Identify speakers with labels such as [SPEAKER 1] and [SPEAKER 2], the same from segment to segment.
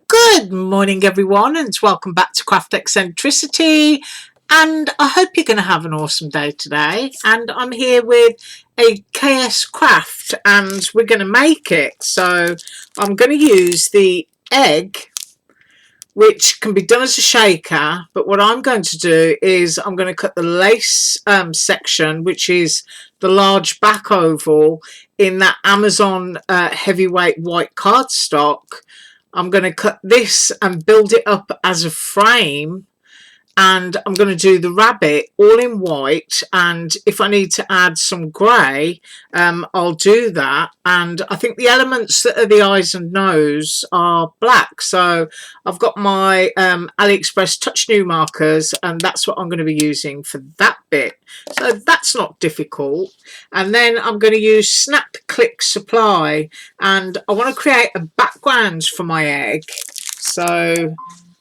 [SPEAKER 1] Good morning, everyone, and welcome back to Craft Eccentricity. And I hope you're going to have an awesome day today. And I'm here with a KSCRAFT, and we're going to make it. So I'm going to use the egg, which can be done as a shaker. But what I'm going to do is I'm going to cut the lace section, which is the large back oval, in that Amazon heavyweight white cardstock. I'm going to cut this and build it up as a frame, and I'm going to do the rabbit all in white, and if I need to add some grey, I'll do that. And I think the elements that are the eyes and nose are black, so I've got my AliExpress touch new markers, and that's what I'm going to be using for that bit, so that's not difficult. And then I'm going to use Snap Click Supply, and I want to create a background for my egg, so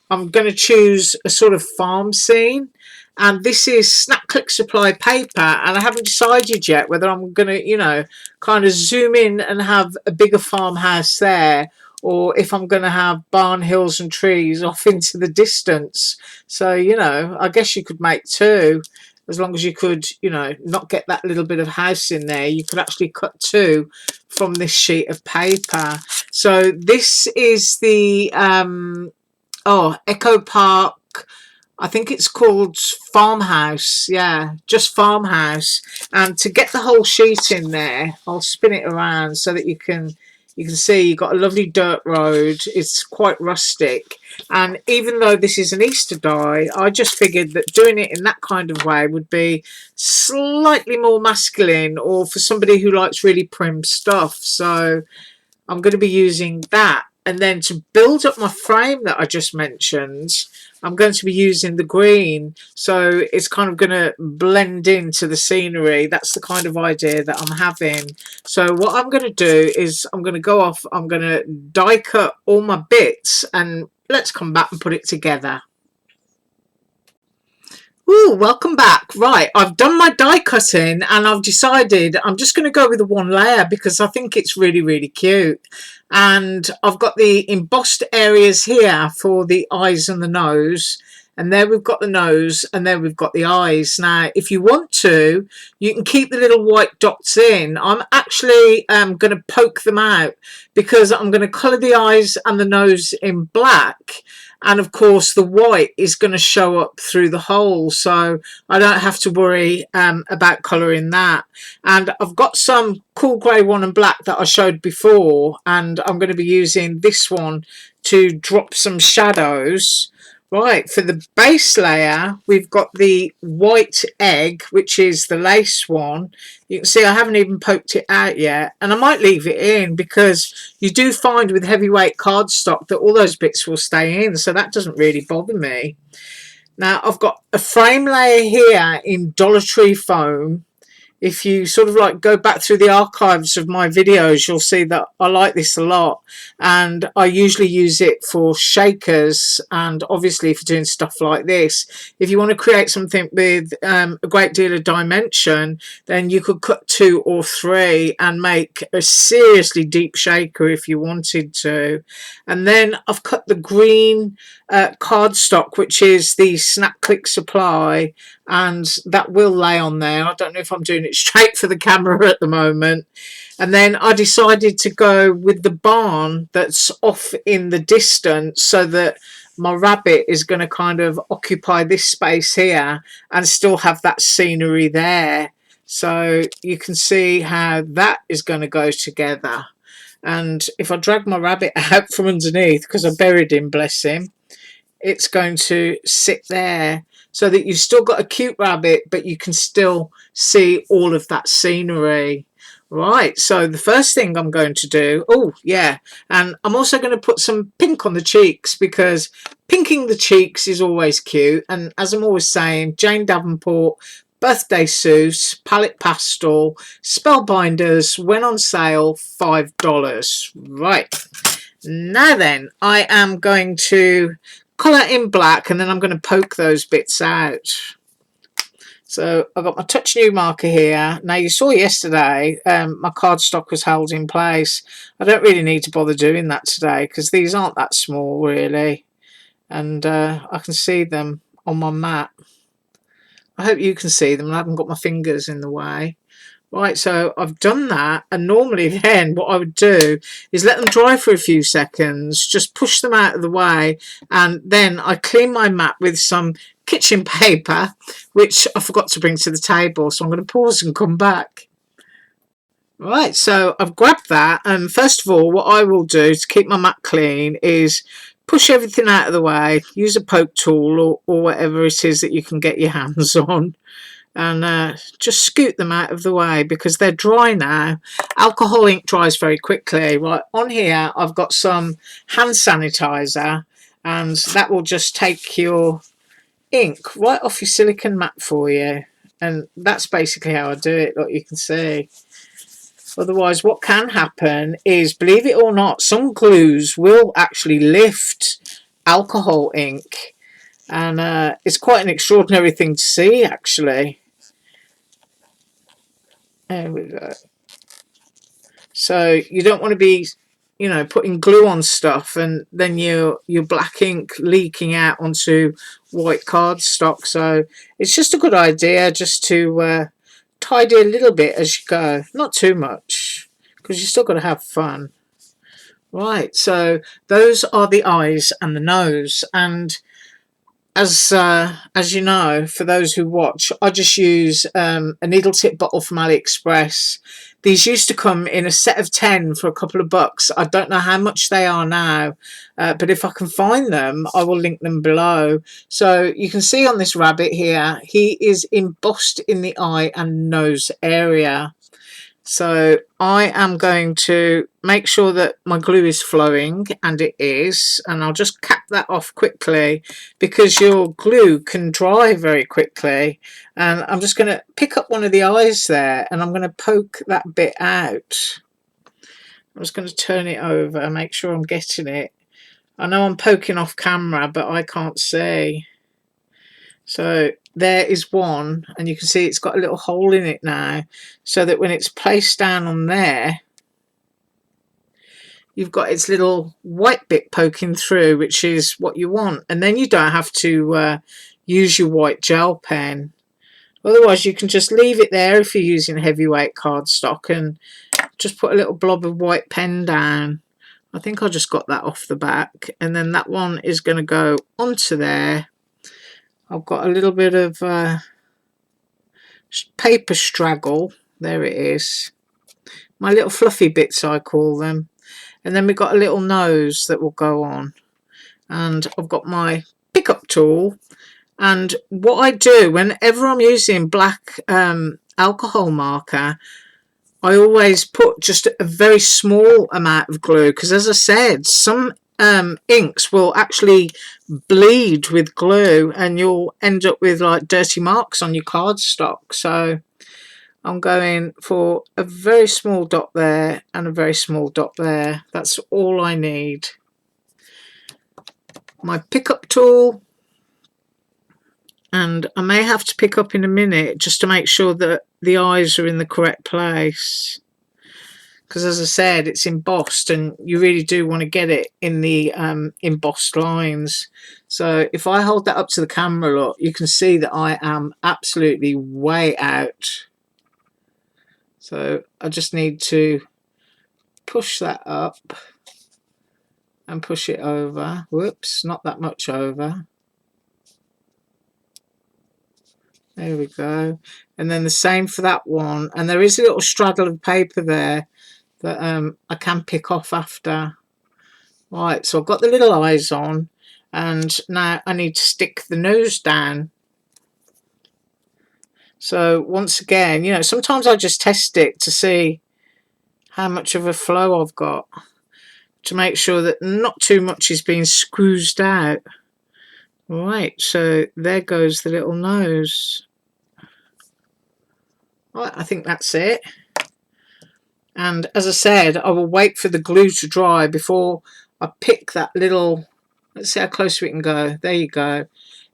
[SPEAKER 1] I'm going to choose a sort of farm scene, and this is Snap Click Supply paper, and I haven't decided yet whether I'm going to, kind of zoom in and have a bigger farmhouse there, or if I'm going to have barn, hills and trees off into the distance. So, I guess you could make two, as long as you could, not get that little bit of house in there. You could actually cut two from this sheet of paper. So this is the Echo Park, I think it's called Farmhouse. Yeah, just Farmhouse. And to get the whole sheet in there, I'll spin it around so that you can see you've got a lovely dirt road. It's quite rustic, and even though this is an Easter die, I just figured that doing it in that kind of way would be slightly more masculine, or for somebody who likes really prim stuff. So I'm going to be using that. And then to build up my frame that I just mentioned, I'm going to be using the green. So it's kind of going to blend into the scenery. That's the kind of idea that I'm having. So what I'm going to do is I'm going to go off, I'm going to die cut all my bits, and let's come back and put it together. Ooh, welcome back. Right, I've done my die cutting, and I've decided I'm just going to go with the one layer because I think it's really, really cute. And I've got the embossed areas here for the eyes and the nose, and there we've got the nose, and there we've got the eyes. Now, if you want to, you can keep the little white dots in. I'm actually going to poke them out because I'm going to colour the eyes and the nose in black. And of course the white is going to show up through the hole, so I don't have to worry about colouring that. And I've got some cool grey one and black that I showed before, and I'm going to be using this one to drop some shadows. Right, for the base layer, we've got the white egg, which is the lace one. You can see I haven't even poked it out yet, and I might leave it in because you do find with heavyweight cardstock that all those bits will stay in, so that doesn't really bother me. Now, I've got a frame layer here in Dollar Tree foam. If you sort of like go back through the archives of my videos, you'll see that I like this a lot, and I usually use it for shakers, and obviously for doing stuff like this. If you want to create something with a great deal of dimension, then you could cut 2 or 3 and make a seriously deep shaker if you wanted to. And then I've cut the green cardstock, which is the Snap Click Supply, and that will lay on there. I don't know if I'm doing it straight for the camera at the moment. And then I decided to go with the barn that's off in the distance, so that my rabbit is going to kind of occupy this space here and still have that scenery there. So you can see how that is going to go together. And if I drag my rabbit out from underneath, because I buried him, bless him, it's going to sit there, so that you've still got a cute rabbit, but you can still see all of that scenery. Right, so the first thing I'm going to do, oh yeah, and I'm also going to put some pink on the cheeks, because pinking the cheeks is always cute. And as I'm always saying, Jane Davenport Birthday Suits Palette Pastel Spellbinders went on sale $5. Right, now then, I am going to colour in black, and then I'm going to poke those bits out. So I've got my touch new marker here. Now you saw yesterday my cardstock was held in place. I don't really need to bother doing that today because these aren't that small really, and I can see them on my mat. I hope you can see them. I haven't got my fingers in the way. Right, so I've done that, and normally then what I would do is let them dry for a few seconds, just push them out of the way, and then I clean my mat with some kitchen paper, which I forgot to bring to the table, so I'm going to pause and come back. Right, so I've grabbed that, and first of all, what I will do to keep my mat clean is push everything out of the way, use a poke tool or whatever it is that you can get your hands on, and just scoot them out of the way because they're dry now. Alcohol ink dries very quickly. Right, on here I've got some hand sanitizer, and that will just take your ink right off your silicone mat for you, and that's basically how I do it, like you can see. Otherwise what can happen is, believe it or not, some glues will actually lift alcohol ink, and it's quite an extraordinary thing to see actually. There we go. So you don't want to be, you know, putting glue on stuff and then your black ink leaking out onto white cardstock. So it's just a good idea just to tidy a little bit as you go, not too much, because you still got to have fun. Right, so those are the eyes and the nose, and as you know, for those who watch, I just use a needle tip bottle from AliExpress. These used to come in a set of 10 for a couple of bucks. I don't know how much they are now, but if I can find them, I will link them below. So you can see on this rabbit here, he is embossed in the eye and nose area. So I am going to make sure that my glue is flowing, and it is, and I'll just cap that off quickly because your glue can dry very quickly. And I'm just going to pick up one of the eyes there, and I'm going to poke that bit out. I'm just going to turn it over and make sure I'm getting it. I know I'm poking off camera, but I can't see. So there is one, and you can see it's got a little hole in it now, so that when it's placed down on there, you've got its little white bit poking through, which is what you want. And then you don't have to use your white gel pen. Otherwise you can just leave it there if you're using heavyweight cardstock and just put a little blob of white pen down. I think I just got that off the back, and then that one is going to go onto there. I've got a little bit of paper straggle. There it is. My little fluffy bits, I call them. And then we've got a little nose that will go on. And I've got my pickup tool. And what I do whenever I'm using black alcohol marker, I always put just a very small amount of glue, because as I said, some inks will actually bleed with glue and you'll end up with like dirty marks on your cardstock. So I'm going for a very small dot there and a very small dot there. That's all I need. My pickup tool, and I may have to pick up in a minute just to make sure that the eyes are in the correct place, because as I said, it's embossed and you really do want to get it in the embossed lines. So if I hold that up to the camera, look, you can see that I am absolutely way out. So I just need to push that up and push it over. Whoops, not that much over. There we go. And then the same for that one. And there is a little straddle of paper there that I can pick off after. Right, so I've got the little eyes on, and now I need to stick the nose down. So once again, you know, sometimes I just test it to see how much of a flow I've got, to make sure that not too much is being squeezed out. Right, so there goes the little nose. Right, I think that's it. And as I said, I will wait for the glue to dry before I pick that little, let's see how close we can go. There you go.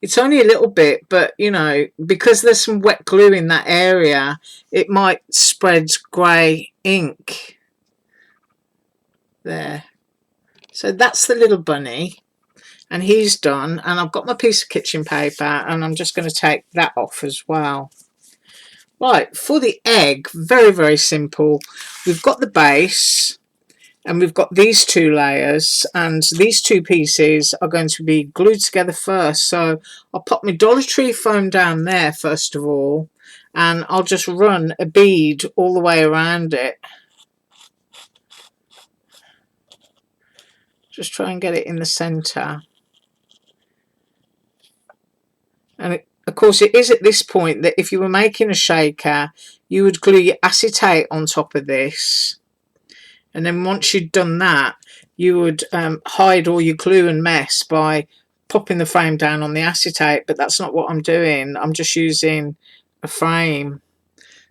[SPEAKER 1] It's only a little bit, but you know, because there's some wet glue in that area, it might spread grey ink there. So that's the little bunny, and he's done, and I've got my piece of kitchen paper, and I'm just going to take that off as well. Right, for the egg, very, very simple. We've got the base, and we've got these two layers, and these two pieces are going to be glued together first. So I'll pop my Dollar Tree foam down there first of all, and I'll just run a bead all the way around it. Just try and get it in the centre. And of course it is at this point that if you were making a shaker, you would glue your acetate on top of this, and then once you'd done that, you would hide all your glue and mess by popping the frame down on the acetate. But that's not what I'm doing. I'm just using a frame.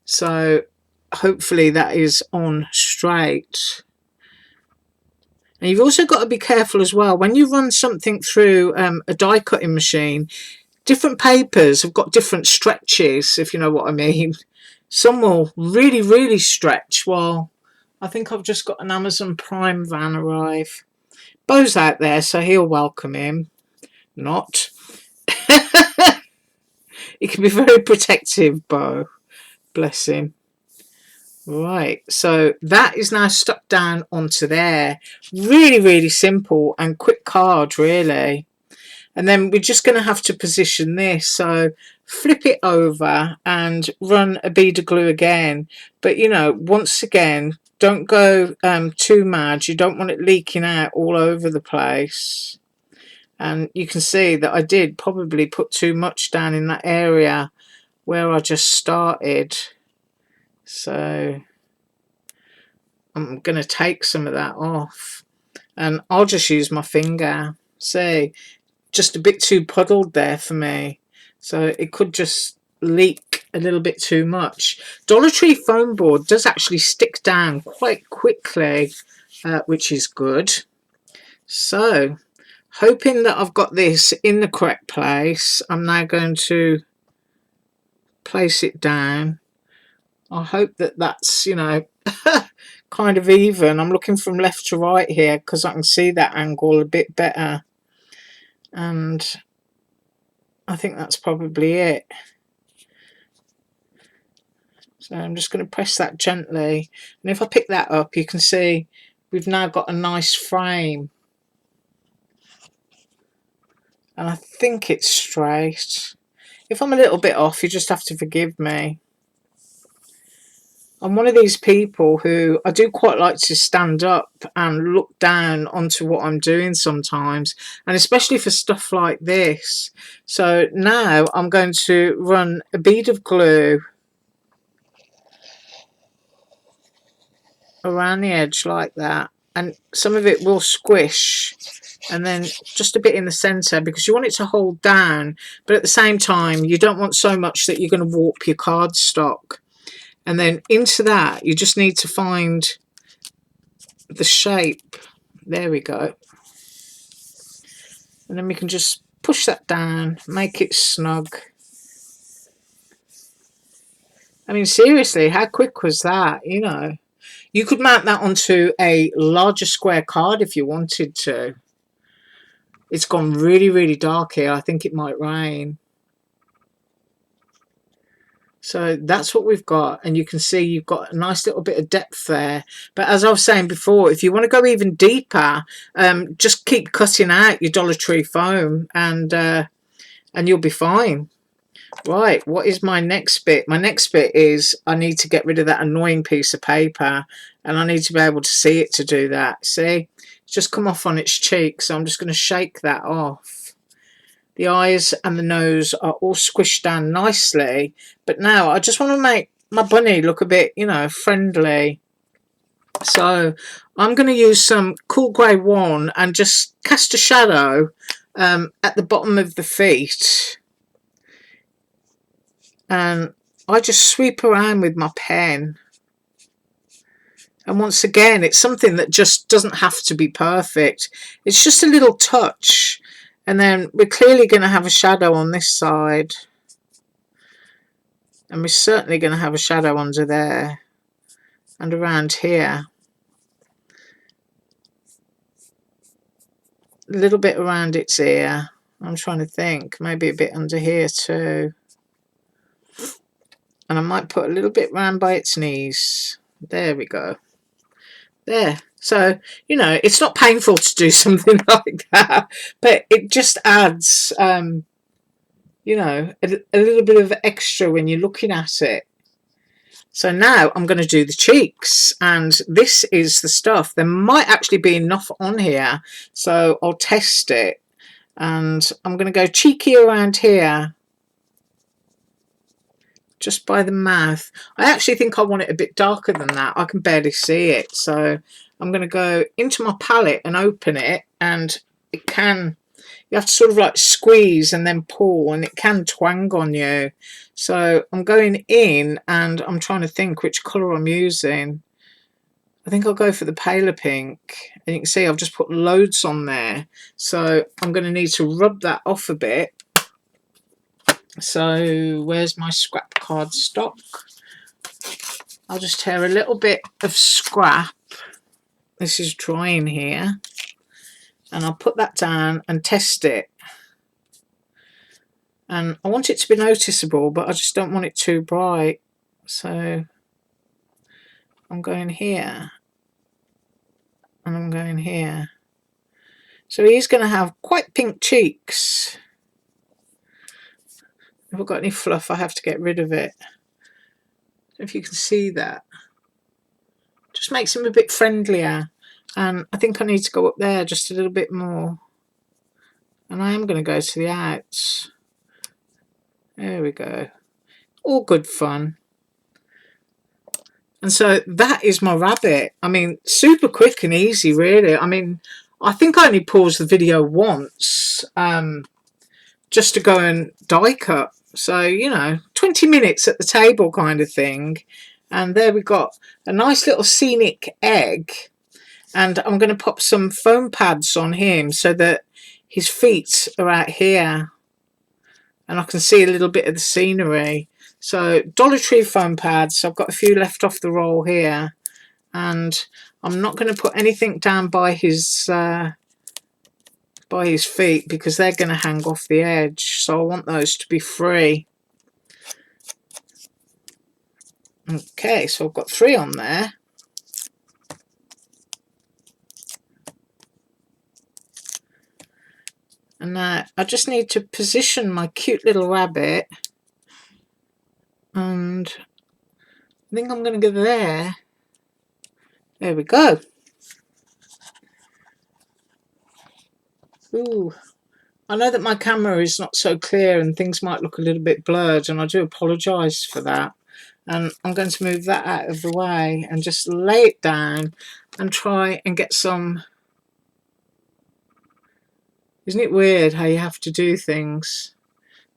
[SPEAKER 1] So hopefully that is on straight. And you've also got to be careful as well when you run something through a die cutting machine. Different papers have got different stretches, if you know what I mean. Some will really, really stretch. Well, I think I've just got an Amazon Prime van arrive. Bo's out there, so he'll welcome him. Not. He can be very protective, Bo. Bless him. Right, so that is now stuck down onto there. Really, really simple and quick card, really. And then we're just going to have to position this. So flip it over and run a bead of glue again. But, you know, once again, don't go too mad. You don't want it leaking out all over the place. And you can see that I did probably put too much down in that area where I just started. So I'm going to take some of that off. And I'll just use my finger. See? Just a bit too puddled there for me, so it could just leak a little bit too much. Dollar Tree foam board does actually stick down quite quickly, which is good. So hoping that I've got this in the correct place, I'm now going to place it down. I hope that that's, you know, kind of even. I'm looking from left to right here because I can see that angle a bit better. And I think that's probably it. So I'm just going to press that gently, and if I pick that up, you can see we've now got a nice frame, and I think it's straight. If I'm a little bit off, you just have to forgive me. I'm one of these people who I do quite like to stand up and look down onto what I'm doing sometimes, and especially for stuff like this. So now I'm going to run a bead of glue around the edge like that, and some of it will squish, and then just a bit in the centre because you want it to hold down, but at the same time you don't want so much that you're going to warp your cardstock. And then into that, you just need to find the shape. There we go. And then we can just push that down, make it snug. I mean, seriously, how quick was that? You know, you could mount that onto a larger square card if you wanted to. It's gone really, really dark here. I think it might rain. So that's what we've got, and you can see you've got a nice little bit of depth there. But as I was saying before, if you want to go even deeper, just keep cutting out your Dollar Tree foam, and you'll be fine. Right, what is my next bit? My next bit is I need to get rid of that annoying piece of paper, and I need to be able to see it to do that. See, it's just come off on its cheek, so I'm just going to shake that off. The eyes and the nose are all squished down nicely, but now I just want to make my bunny look a bit, you know, friendly. So I'm going to use some cool grey 1 and just cast a shadow at the bottom of the feet, and I just sweep around with my pen. And once again, it's something that just doesn't have to be perfect. It's just a little touch. And then we're clearly going to have a shadow on this side. And we're certainly going to have a shadow under there. And around here. A little bit around its ear. I'm trying to think. Maybe a bit under here too. And I might put a little bit round by its knees. There we go. There. So, you know, it's not painful to do something like that. But it just adds, you know, a little bit of extra when you're looking at it. So now I'm going to do the cheeks, and this is the stuff. There might actually be enough on here, so I'll test it. And I'm going to go cheeky around here, just by the mouth. I actually think I want it a bit darker than that. I can barely see it, so I'm going to go into my palette and open it, and it can, you have to sort of like squeeze and then pull, and it can twang on you. So I'm going in and I'm trying to think which colour I'm using. I think I'll go for the paler pink. And you can see I've just put loads on there. So I'm going to need to rub that off a bit. So where's my scrap card stock? I'll just tear a little bit of scrap. This is drying here. And I'll put that down and test it. And I want it to be noticeable, but I just don't want it too bright. So I'm going here. And I'm going here. So he's going to have quite pink cheeks. If I've got any fluff, I have to get rid of it. If you can see that. Just makes him a bit friendlier. And I think I need to go up there just a little bit more. And I am going to go to the outs. There we go. All good fun. And so that is my rabbit. I mean, super quick and easy, really. I mean, I think I only paused the video once just to go and die cut. So, you know, 20 minutes at the table kind of thing. And there we got a nice little scenic egg. And I'm going to pop some foam pads on him so that his feet are out here. And I can see a little bit of the scenery. So Dollar Tree foam pads. I've got a few left off the roll here. And I'm not going to put anything down by his feet because they're going to hang off the edge. So I want those to be free. Okay, so I've got 3 on there. And now I just need to position my cute little rabbit. And I think I'm going to go there. There we go. Ooh. I know that my camera is not so clear and things might look a little bit blurred, and I do apologise for that. And I'm going to move that out of the way and just lay it down and try and get some... Isn't it weird how you have to do things?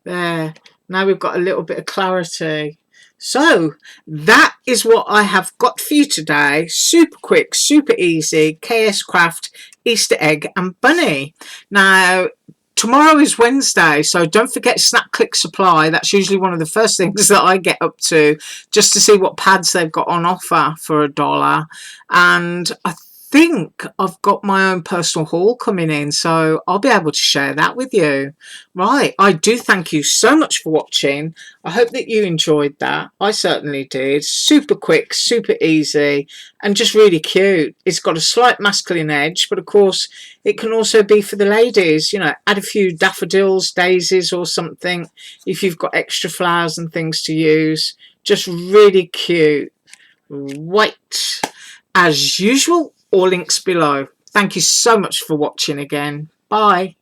[SPEAKER 1] There. Now we've got a little bit of clarity. So that is what I have got for you today. Super quick, super easy. KSCRAFT Easter egg and bunny. Now tomorrow is Wednesday, so don't forget Snap Click Supply. That's usually one of the first things that I get up to, just to see what pads they've got on offer for $1. And I think I've got my own personal haul coming in, so I'll be able to share that with you. Right, I do thank you so much for watching. I hope that you enjoyed that. I certainly did. Super quick, super easy, and just really cute. It's got a slight masculine edge, but of course it can also be for the ladies. You know, add a few daffodils, daisies or something if you've got extra flowers and things to use. Just really cute. Right, as usual, all links below. Thank you so much for watching again. Bye.